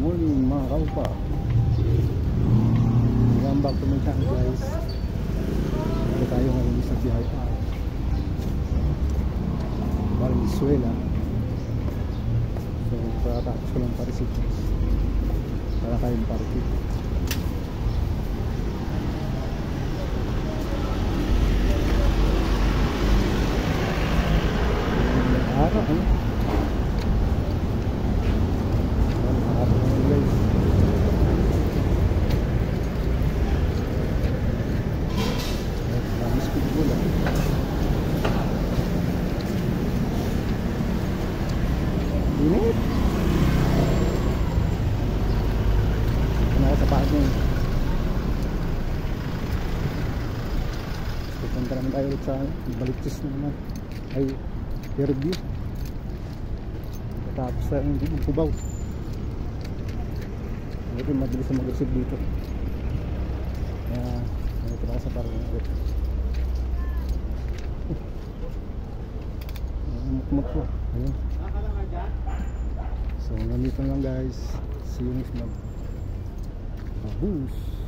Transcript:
morning mga kaupa. Welcome back to my channel guys. Ito tayo ngayon sa biyahe pa Valenzuela. So tapos ko lang parisitos para tayong parking. Araw init. Nakasapahan mo. Pupunta naman tayo ulit sa Baliktis na naman. Ay, review. Tapos sa Cubao. Ito mabilis na mag-receive dito. Kaya, ito na sa parang ulit. Mukmuk po. Ayun. So, nandito lang guys. See you next month. Bahus.